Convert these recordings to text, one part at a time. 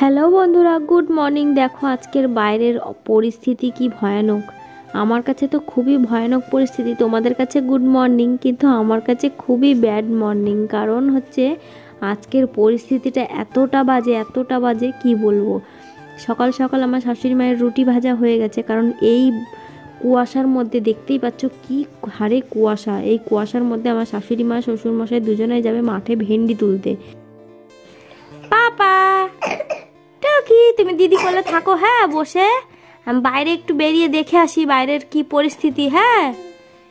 Hello বন্ধুরা, good morning. দেখো আজকের বাইরের পরিস্থিতি কি ভয়ানক। আমার কাছে তো খুবই ভয়ানক পরিস্থিতি, তোমাদের কাছে গুড মর্নিং, কিন্তু আমার কাছে খুবই ব্যাড মর্নিং। কারণ হচ্ছে আজকের পরিস্থিতিটা এতটা বাজে কি বলবো। সকাল সকাল আমার শাশুড়ি মায়ের রুটি ভাজা হয়ে গেছে, কারণ এই কুয়াশার মধ্যে দেখতেই পাচ্ছ কি হারে কুয়াশা। এই কুয়াশার মধ্যে আমার শাশুড়ি মা শ্বশুর মশাই দুজনে যাবে মাঠে ভেন্ডি তুলতে। পাপা কি তুমি দিদি কোলে থাকো, হ্যাঁ বসে আমি বাইরে একটু বেরিয়ে দেখে আসি বাইরের কি পরিস্থিতি। হ্যাঁ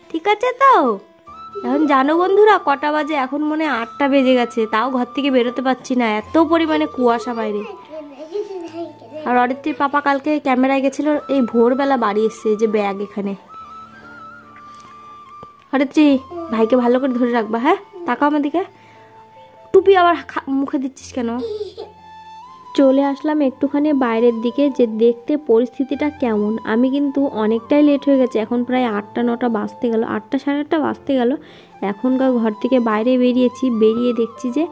ঠিক আছে। তো এখন জানো বন্ধুরা কটা বাজে? এখন মনে হয় 8টা বেজে গেছে, তাও ঘর থেকে বেরোতে পারছি না, এত পরিমাণে কুয়াশা বাইরে। আর অরিত্রীর পাপা কালকে ক্যামেরায় গেছিল, এই ভোরবেলা বাড়ি এসছে, যে ব্যাগ এখানে। অরিত্রী ভাইকে ভালো করে ধরে রাখবা, হ্যাঁ তাকাও আমার দিকে। টুপি আবার মুখে দিচ্ছিস কেন? চলে আসলাম একটুখানি বাইরের দিকে, যে দেখতে পরিস্থিতিটা কেমন। আমি কিন্তু অনেকটাই লেট হয়ে গেছে, এখন প্রায় 8টা 9টা বাজতে গেল, 8টা সাড়ে 8টা বাজতে গেল। এখনকার ঘর থেকে বাইরে বেরিয়েছি, বেরিয়ে দেখছি যে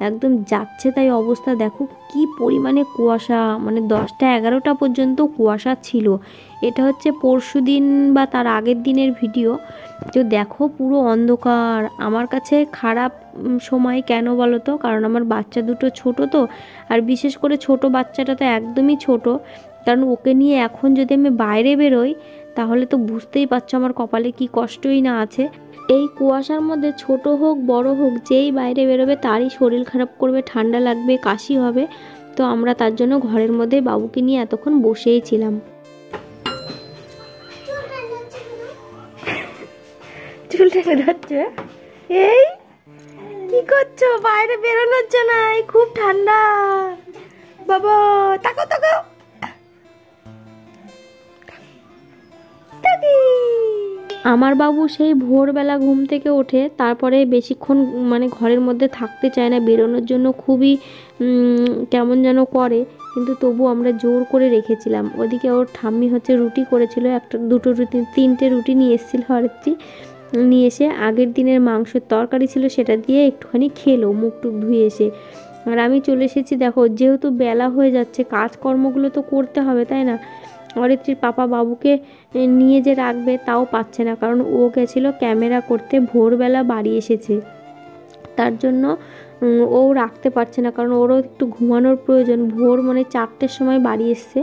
একদম যাচ্ছে তাই অবস্থা। দেখো কি পরিমাণে কুয়াশা, মানে 10টা 11টা পর্যন্ত কুয়াশা ছিল। এটা হচ্ছে পরশুদিন বা তার আগের দিনের ভিডিও। তো দেখো পুরো অন্ধকার। আমার কাছে খারাপ সময় কেন বলো তো, কারণ আমার বাচ্চা দুটো ছোট তো, আর বিশেষ করে ছোট বাচ্চাটা তো একদমই ছোট। কারণ ওকে নিয়ে এখন যদি আমি বাইরে বেরোই তাহলে তো বুঝতেই পারছো আমার কপালে কি কষ্টই না আছে। এই কুয়াশার মধ্যে ছোট হোক বড় হোক, যেই বাইরে বেরোবে তারই শরীর খারাপ করবে, ঠান্ডা লাগবে, কাশি হবে। তো আমরা তার জন্য ঘরের মধ্যে বাবুকে নিয়ে এতক্ষণ বসেই ছিলাম। চুল টেনে ধরছে। এই কি করছো? বাইরে বেরোনোর জন্য খুব ঠান্ডা। বাবা তাকাও তাকাও। আমার বাবু সেই ভোরবেলা ঘুম থেকে ওঠে, তারপরে বেশিক্ষণ মানে ঘরের মধ্যে থাকতে চায় না, বেরোনোর জন্য খুবই কেমন যেন করে। কিন্তু তবু আমরা জোর করে রেখেছিলাম। ওদিকে ওর ঠাম্মি হচ্ছে রুটি করেছিল, একটা দুটো রুটি 3টে রুটি নিয়ে এসেছিলো আরেকটি, নিয়ে এসে আগের দিনের মাংসের তরকারি ছিল সেটা দিয়ে একটুখানি খেলো মুখ টুক ধুয়ে এসে। আর আমি চলে এসেছি। দেখো যেহেতু বেলা হয়ে যাচ্ছে, কাজকর্মগুলো তো করতে হবে তাই না। অরিত্রীর পাপা বাবুকে নিয়ে যে রাখবে তাও পাচ্ছে না, কারণ ও গেছিলো ক্যামেরা করতে, ভোরবেলা বাড়ি এসেছে, তার জন্য ও রাখতে পারছে না, কারণ ওরও একটু ঘুমানোর প্রয়োজন। ভোর মানে 4টের সময় বাড়ি এসছে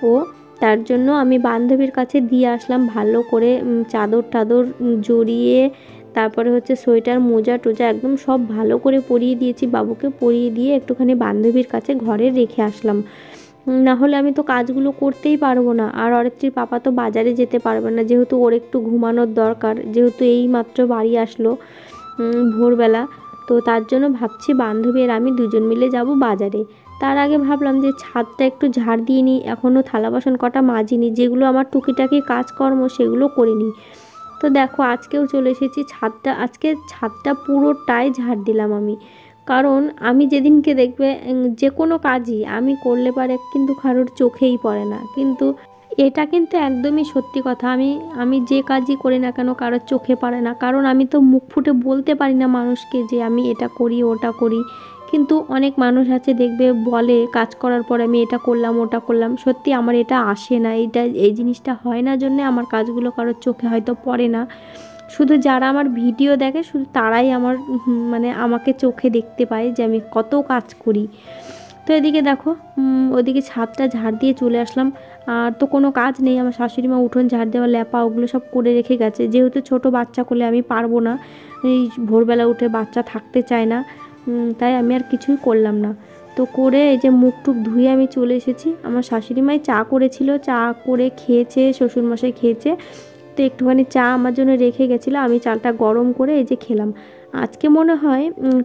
ও, তার জন্য আমি বান্ধবীর কাছে দিয়ে আসলাম ভালো করে চাদর টাদর জড়িয়ে, তারপরে হচ্ছে সোয়েটার মোজা টোজা একদম সব ভালো করে পরিয়ে দিয়েছি বাবুকে। পরিয়ে দিয়ে একটুখানি বান্ধবীর কাছে ঘরে রেখে আসলাম, না হলে আমি তো কাজগুলো করতেই পারবো না। আর অরিত্রীর পাপা তো বাজারে যেতে পারবে না, যেহেতু ওর একটু ঘুমানোর দরকার, যেহেতু এই মাত্র বাড়ি আসলো ভোরবেলা। তো তার জন্য ভাবছি বান্ধবী আর আমি দুজন মিলে যাব বাজারে। তার আগে ভাবলাম যে ছাদটা একটু ঝাড় দিয়ে নিই, এখনও থালা বাসন কটা মাজিনি, যেগুলো আমার টুকিটাকি কাজকর্ম সেগুলো করে নিই। তো দেখো আজকেও চলে এসেছি ছাদটা, আজকে ছাদটা পুরোটাই ঝাড় দিলাম আমি। কারণ আমি যেদিনকে দেখবে যে কোনো কাজই আমি করলে পারে কিন্তু কারোর চোখেই পড়ে না, কিন্তু এটা কিন্তু একদমই সত্যি কথা। আমি যে কাজই করি না কেন কারোর চোখে পড়ে না, কারণ আমি তো মুখ ফুটে বলতে পারি না মানুষকে যে আমি এটা করি ওটা করি। কিন্তু অনেক মানুষ আছে দেখবে বলে কাজ করার পর আমি এটা করলাম ওটা করলাম, সত্যি আমার এটা আসে না, এই জিনিসটা হয় না জন্যে আমার কাজগুলো কারোর চোখে হয়তো পড়ে না। শুধু যারা আমার ভিডিও দেখে শুধু তারাই আমার মানে আমাকে চোখে দেখতে পায় যে আমি কত কাজ করি। তো এদিকে দেখো ওদিকে ছাদটা ঝাড় দিয়ে চলে আসলাম। আর তো কোনো কাজ নেই, আমার শাশুড়ি মা উঠোন ঝাড় দেওয়া ল্যাপা ওগুলো সব করে রেখে গেছে, যেহেতু ছোট বাচ্চা কোলে আমি পারবো না, এই ভোরবেলা উঠে বাচ্চা থাকতে চায় না, তাই আমি আর কিছুই করলাম না। তো করে এই যে মুখ টুক ধুয়ে আমি চলে এসেছি। আমার শাশুড়ি মাই চা করেছিল, চা করে খেয়েছে, শ্বশুরমশাই খেয়েছে। তো একটুখানি চা আমার জন্য রেখে গেছিলো, আমি চালটা গরম করে এই যে খেলাম। আজকে মনে হয়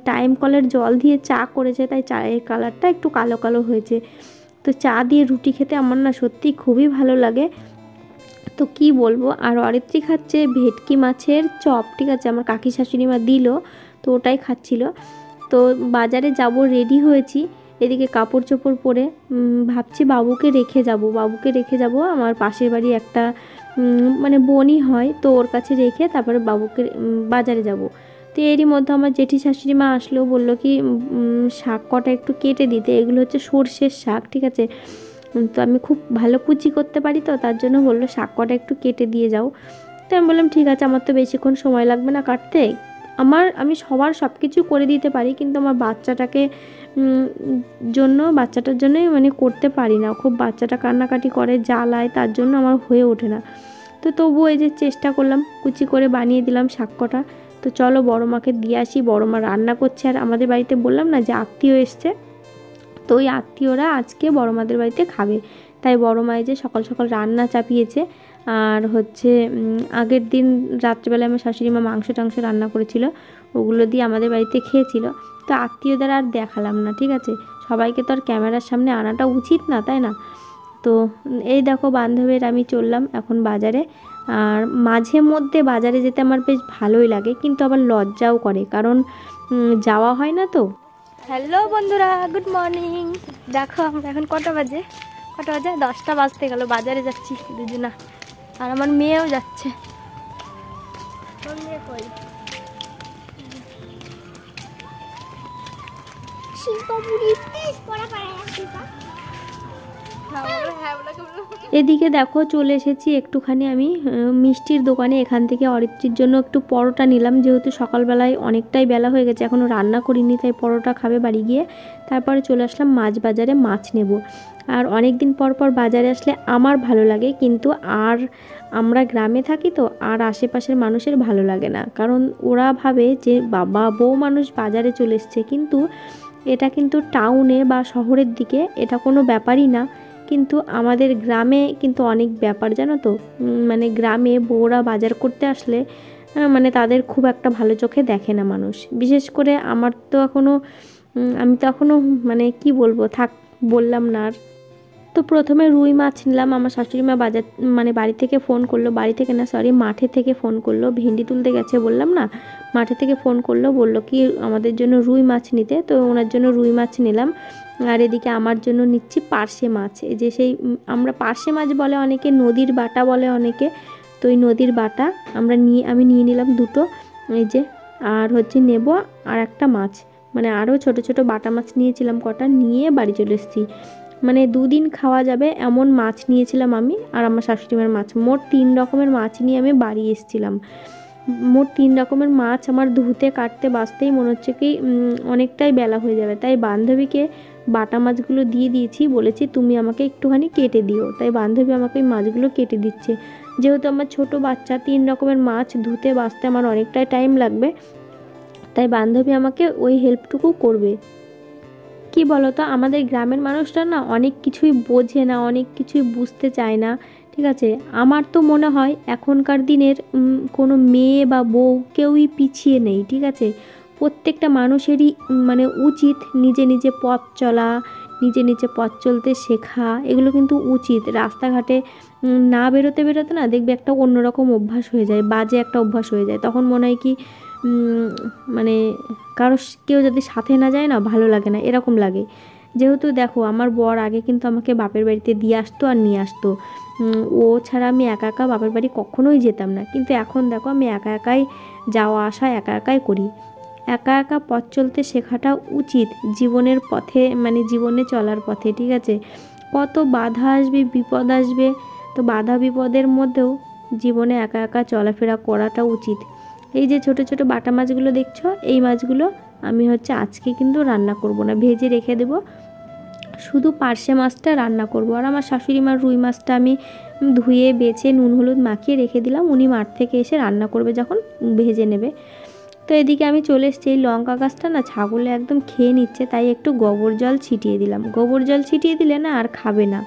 টাইম কলের জল দিয়ে চা করেছে, তাই চায়ের কালারটা একটু কালো কালো হয়েছে। তো চা দিয়ে রুটি খেতে আমার না সত্যি খুবই ভালো লাগে। তো কি বলবো। আর অরিত্রী খাচ্ছে ভেটকি মাছের চপ, ঠিক আছে, আমার কাকি শাশুড়ি মা দিল, তো ওটাই খাচ্ছিল। তো বাজারে যাব, রেডি হয়েছি, এদিকে কাপড় চোপড় পরে ভাবছি বাবুকে রেখে যাব আমার পাশের বাড়ি একটা মানে বোনই হয়, তো ওর কাছে রেখে তারপরে বাবুকে বাজারে যাব। তো তো এরই মধ্যে আমার জেঠি শাশুড়ি মা আসলো, বললো কি শাক কটা একটু কেটে দিতে। এগুলো হচ্ছে সর্ষের শাক, ঠিক আছে। তো আমি খুব ভালো কুচি করতে পারি, তো তার জন্য বললো শাক কটা একটু কেটে দিয়ে যাও। তো আমি বললাম ঠিক আছে, আমার তো বেশিক্ষণ সময় লাগবে না কাটতে। আমি সবার সব কিছু করে দিতে পারি, কিন্তু আমার বাচ্চাটার জন্যই মানে করতে পারি না। খুব বাচ্চাটা কান্নাকাটি করে, জ্বালায়, তার জন্য আমার হয়ে ওঠে না। তো তবুও এই যে চেষ্টা করলাম, কুচি করে বানিয়ে দিলাম শাক কটা। তো চলো বড় মাকে দিয়ে আসি, বড় মা রান্না করছে। আর আমাদের বাড়িতে বললাম না যে আত্মীয় এসছে, তো ওই আত্মীয়রা আজকে বড় মাদের বাড়িতে খাবে, তাই বড় মায়ে যে সকাল সকাল রান্না চাপিয়েছে। আর হচ্ছে আগের দিন রাত্রিবেলায় আমার শাশুড়ি মা মাংস টাংস রান্না করেছিল, ওগুলো দিয়ে আমাদের বাড়িতে খেয়েছিল। তো আত্মীয়দের আর দেখালাম না, ঠিক আছে, সবাইকে তো আর ক্যামেরার সামনে আনাটা উচিত না, তাই না। তো এই দেখো বান্ধবীর আমি চললাম এখন বাজারে। আর মাঝে মধ্যে বাজারে যেতে আমার বেশ ভালোই লাগে, কিন্তু আবার লজ্জাও করে, কারণ যাওয়া হয় না তো। হ্যালো বন্ধুরা, গুড মর্নিং। দেখো আমরা এখন কটা বাজে 10টা বাজতে গেল, বাজারে যাচ্ছি দুজনা, আর আমার মেয়েও যাচ্ছে। এদিকে দেখো চলে এসেছি একটুখানি আমি মিষ্টির দোকানে। এখান থেকে অরিত্রির জন্য একটু পরোটা নিলাম, যেহেতু সকালবেলায় অনেকটাই বেলা হয়ে গেছে, এখনও রান্না করিনি, তাই পরোটা খাবে বাড়ি গিয়ে। তারপরে চলে আসলাম মাছ বাজারে, মাছ নেব। আর অনেক দিন পর পর বাজারে আসলে আমার ভালো লাগে, কিন্তু আর আমরা গ্রামে থাকি তো, আর আশেপাশের মানুষের ভালো লাগে না, কারণ ওরা ভাবে যে বাবা বউ মানুষ বাজারে চলে এসছে, কিন্তু এটা কিন্তু টাউনে বা শহরের দিকে এটা কোনো ব্যাপারই না। কিন্তু আমাদের গ্রামে কিন্তু অনেক ব্যাপার, জানো তো। মানে গ্রামে বউরা বাজার করতে আসলে মানে তাদের খুব একটা ভালো চোখে দেখে না মানুষ। বিশেষ করে আমি তো এখনও মানে কি বলবো, থাক বললাম না আর। তো প্রথমে রুই মাছ নিলাম। আমার শাশুড়ি মা বাড়ি থেকে ফোন করলো, বাড়ি থেকে না সরি মাঠে থেকে ফোন করলো, ভেন্ডি তুলতে গেছে বললাম না, মাঠে থেকে ফোন করলো, বললো কি আমাদের জন্য রুই মাছ নিতে। তো ওনার জন্য রুই মাছ নিলাম। আর এদিকে আমার জন্য নিচ্ছি পার্শে মাছ। এই যে আমরা পার্শে মাছ বলে অনেকে, নদীর বাটা বলে অনেকে, তো ওই নদীর বাটা আমি নিয়ে নিলাম দুটো, এই যে। আর হচ্ছে নেব আর একটা মাছ, মানে আরও ছোট ছোট বাটা মাছ নিয়েছিলাম কটা, নিয়ে বাড়ি চলে এসেছি। মানে 2 দিন খাওয়া যাবে এমন মাছ নিয়েছিলাম আমি আর আমার শাশুড়ি মার মাছ, মোট 3 রকমের মাছ নিয়ে আমি বাড়ি এসেছিলাম। মোট 3 রকমের মাছ আমার ধুতে কাটতে বাঁচতেই মনে হচ্ছে কি অনেকটাই বেলা হয়ে যাবে, তাই বান্ধবীকে বাটা মাছগুলো দিয়ে দিয়েছি, বলেছি তুমি আমাকে একটুখানি কেটে দিও। তাই বান্ধবী আমাকে এই মাছগুলো কেটে দিচ্ছে। যেহেতু আমার ছোট বাচ্চা, 3 রকমের মাছ ধুতে বাঁচতে আমার অনেকটাই টাইম লাগবে, তাই বান্ধবী আমাকে ওই হেল্পটুকু করবে। কি বলতো, আমাদের গ্রামের মানুষরা না অনেক কিছুই বোঝে না, অনেক কিছুই বুঝতে চায় না, ঠিক আছে। আমার তো মনে হয় এখনকার দিনের কোনো মেয়ে বা বউ কেউই পিছিয়ে নেই, ঠিক আছে। প্রত্যেকটা মানুষেরই মানে উচিত নিজে নিজে পথ চলা, নিজে নিজে পথ চলতে শেখা, এগুলো কিন্তু উচিত। রাস্তাঘাটে না বেরোতে বেরোতে না দেখবে একটা অন্যরকম অভ্যাস হয়ে যায়, বাজে একটা অভ্যাস হয়ে যায়, তখন মনে হয় কি মানে কেউ যদি সাথে না যায় না ভালো লাগে না, এরকম লাগে। যেহেতু দেখো আমার বর আগে কিন্তু আমাকে বাপের বাড়িতে দিয়ে আসতো আর নিয়ে আসতো, ও ছাড়া আমি একা একা বাপের বাড়ি কখনোই যেতাম না। কিন্তু এখন দেখো আমি একা একাই যাওয়া আসা একা একাই করি। একা একা পথ চলতে শেখাটা উচিত জীবনের পথে, মানে জীবনে চলার পথে, ঠিক আছে। কত বাধা আসবে, বিপদ আসবে, তো বাধা বিপদের মধ্যেও জীবনে একা একা চলাফেরা করাটা উচিত। এই যে ছোট ছোট বাটা মাছগুলো দেখছো, এই মাছগুলো আমি হচ্ছে আজকে কিন্তু রান্না করব না, ভেজে রেখে দেব, শুধু পার্শে মাছটা রান্না করব। আর আমার শাশুড়ি মার রুই মাছটা আমি ধুয়ে বেছে নুন হলুদ মাখিয়ে রেখে দিলাম, উনি মাঠ থেকে এসে রান্না করবে যখন ভেজে নেবে। তো এদিকে আমি চলে এসেছি, এই লঙ্কা গাছটা না ছাগলে একদম খেয়ে নিচ্ছে, তাই একটু গোবর জল ছিটিয়ে দিলাম। গোবর জল ছিটিয়ে দিলে না আর খাবে না।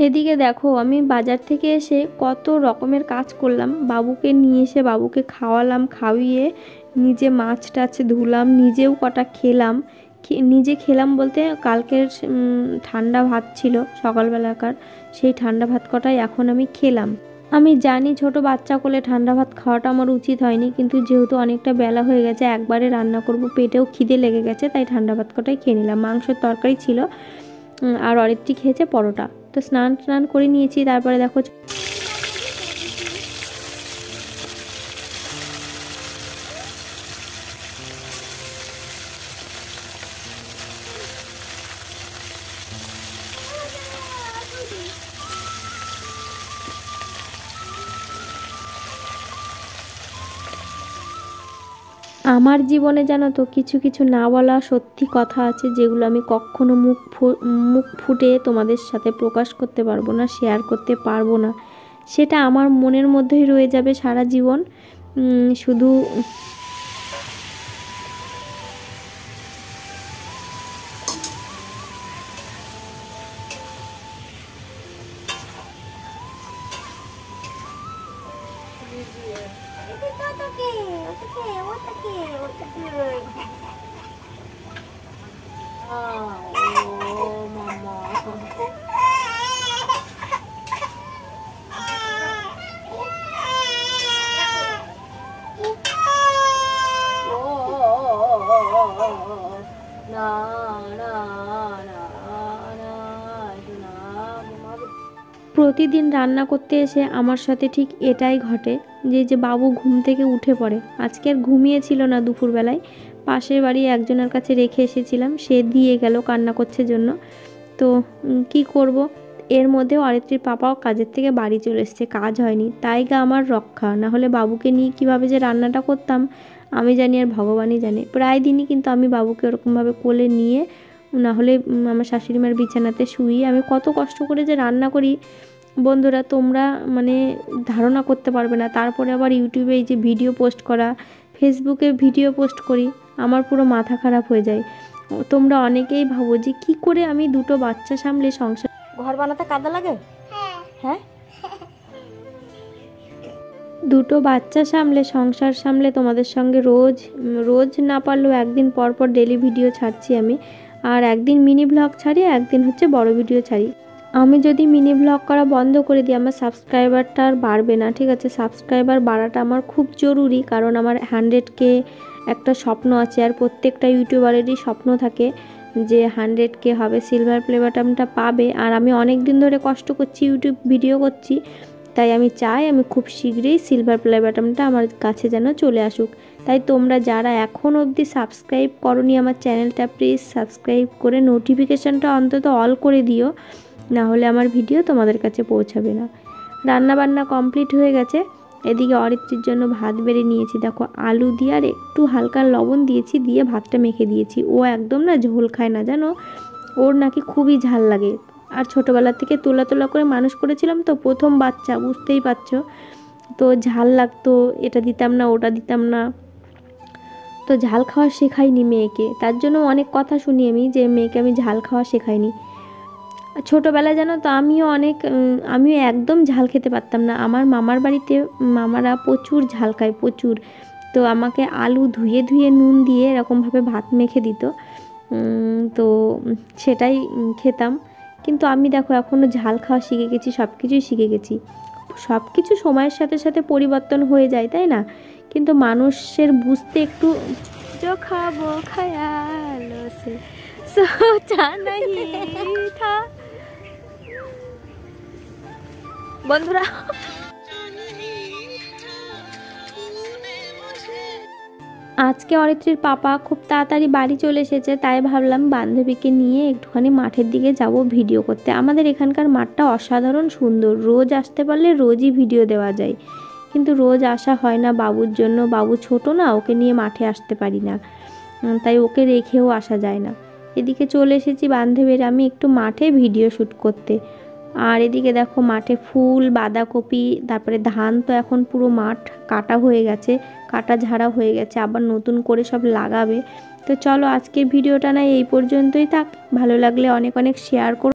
এদিকে দেখো আমি বাজার থেকে এসে কত রকমের কাজ করলাম, বাবুকে নিয়ে এসে বাবুকে খাওয়ালাম, খাইয়ে নিজে মাছ টাছ ধুলাম, নিজেও কটা খেলাম। নিজে খেলাম বলতে কালকের ঠান্ডা ভাত ছিল সকালবেলাকার, সেই ঠান্ডা ভাত কটাই এখন আমি খেলাম। আমি জানি ছোট বাচ্চা কোলে ঠান্ডা ভাত খাওয়াটা আমার উচিত হয়নি, কিন্তু যেহেতু অনেকটা বেলা হয়ে গেছে, একবারে রান্না করব, পেটেও খিদে লেগে গেছে, তাই ঠান্ডা ভাত কটাই খেয়ে নিলাম। মাংসের তরকারি ছিল, আর অরিত্রী খেয়েছে পরোটা। তো স্নান করে নিয়েছি, তারপরে দেখো আমার জীবনে জানো তো কিছু কিছু না বলা সত্যি কথা আছে, যেগুলো আমি কখনো মুখ ফুটে তোমাদের সাথে প্রকাশ করতে পারবো না, শেয়ার করতে পারবো না। সেটা আমার মনের মধ্যেই রয়ে যাবে সারা জীবন। শুধু প্রতিদিন রান্না করতে এসে আমার সাথে ঠিক এটাই ঘটে, যে বাবু ঘুম থেকে উঠে পড়ে। আজকে আর ঘুমিয়েছিল না দুপুরবেলায়, পাশের বাড়ি একজনের কাছে রেখে এসেছিলাম, সে দিয়ে গেল কান্না করছে জন্য। তো কি করব, এর মধ্যে অরিত্রীর পাপাও কাজের থেকে বাড়ি চলে এসছে, কাজ হয়নি, তাই গা আমার রক্ষা। না হলে বাবুকে নিয়ে কীভাবে যে রান্নাটা করতাম আমি জানি, আর ভগবানই জানে। প্রায় দিনই কিন্তু আমি বাবুকে ওরকমভাবে কোলে নিয়ে, না হলে আমার শাশুড়ি মার বিছানাতে শুইয়ে আমি কত কষ্ট করে যে রান্না করি বন্ধুরা, তোমরা মানে ধারণা করতে পারবে না। তারপরে আবার ইউটিউবে এই যে ভিডিও পোস্ট করা, ফেসবুকে ভিডিও পোস্ট করি, আমার পুরো মাথা খারাপ হয়ে যায়। তোমরা অনেকেই ভাবো যে কি করে আমি দুটো বাচ্চা সামলে সংসার। ঘর বানাতে কাদা লাগে? হ্যাঁ, দুটো বাচ্চা সামলে সংসার সামলে তোমাদের সঙ্গে রোজ না পারলেও একদিন পর পর ডেলি ভিডিও ছাড়ছি আমি, আর একদিন মিনি ব্লগ ছাড়ি, একদিন হচ্ছে বড় ভিডিও ছাড়ি। আমি যদি মিনি ব্লগ করা বন্ধ করে দিই আমার সাবস্ক্রাইবারটা আর বাড়বে না, ঠিক আছে? সাবস্ক্রাইবার বাড়াটা আমার খুব জরুরি, কারণ আমার 100K একটা স্বপ্ন আছে, আর প্রত্যেকটা ইউটিউবারেরই স্বপ্ন থাকে যে 100K হবে, সিলভার প্লে বাটনটা পাবে। আর আমি অনেক দিন ধরে কষ্ট করছি, ইউটিউব ভিডিও করছি, তাই আমি চাই আমি খুব শীঘ্রই সিলভার প্লে বাটনটা আমার কাছে যেন চলে আসুক। তাই তোমরা যারা এখন অবধি সাবস্ক্রাইব করোনি আমার চ্যানেলটা, প্লিজ সাবস্ক্রাইব করে নোটিফিকেশানটা অন্তত অল করে দিও, না হলে আমার ভিডিও তোমাদের কাছে পৌঁছাবে না। রান্না বান্না কমপ্লিট হয়ে গেছে। এদিকে অরিত্রীর জন্য ভাত বেড়ে নিয়েছি, দেখো আলু দিয়ে আর একটু হালকা লবণ দিয়েছি, দিয়ে ভাতটা মেখে দিয়েছি। ও একদম না ঝোল খায় না জানো, ওর নাকি খুবই ঝাল লাগে। আর ছোটোবেলা থেকে তোলা করে মানুষ করেছিলাম তো, প্রথম বাচ্চা বুঝতেই পারছো, তো ঝাল লাগতো, এটা দিতাম না ওটা দিতাম না, তো ঝাল খাওয়া শেখাইনি মেয়েকে। তার জন্য অনেক কথা শুনি আমি যে মেয়েকে আমি ঝাল খাওয়া শেখাইনি। ছোটোবেলায় জানো তো আমিও একদম ঝাল খেতে পারতাম না। আমার মামার বাড়িতে মামারা প্রচুর ঝাল খায়, প্রচুর। তো আমাকে আলু ধুয়ে নুন দিয়ে এরকমভাবে ভাত মেখে দিত, তো সেটাই খেতাম। কিন্তু আমি দেখো এখনও ঝাল খাওয়া শিখে গেছি, সব কিছুই শিখে গেছি। সব কিছু সময়ের সাথে সাথে পরিবর্তন হয়ে যায়, তাই না? কিন্তু মানুষের বুঝতে একটু जो खाबो ख्यालों से सोचा नहीं था। বন্ধুরা আজকে অরিত্রীর পাপা খুব তাড়াতাড়ি বাড়ি চলে এসেছে, তাই ভাবলাম বান্ধবীকে নিয়ে একটুখানি মাঠের দিকে যাব ভিডিও করতে। আমাদের এখানকার মাঠটা অসাধারণ সুন্দর, রোজ আসতে পারলে রোজই ভিডিও দেওয়া যায়, কিন্তু রোজ আসা হয় না বাবুর জন্য। বাবু ছোট না, ওকে নিয়ে মাঠে আসতে পারি না, তাই ওকে রেখেও আসা যায় না। এদিকে চলে এসেছি বান্ধবীর আমি একটু মাঠে ভিডিও শ্যুট করতে। আর এদিকে দেখো মাঠে ফুল, বাঁধাকপি, তারপরে ধান তো এখন পুরো মাঠ কাটা হয়ে গেছে, কাটা ঝাড়া হয়ে গেছে, আবার নতুন করে সব লাগাবে। তো চলো আজকের ভিডিওটা না এই পর্যন্তই থাক, ভালো লাগলে অনেক শেয়ার করো।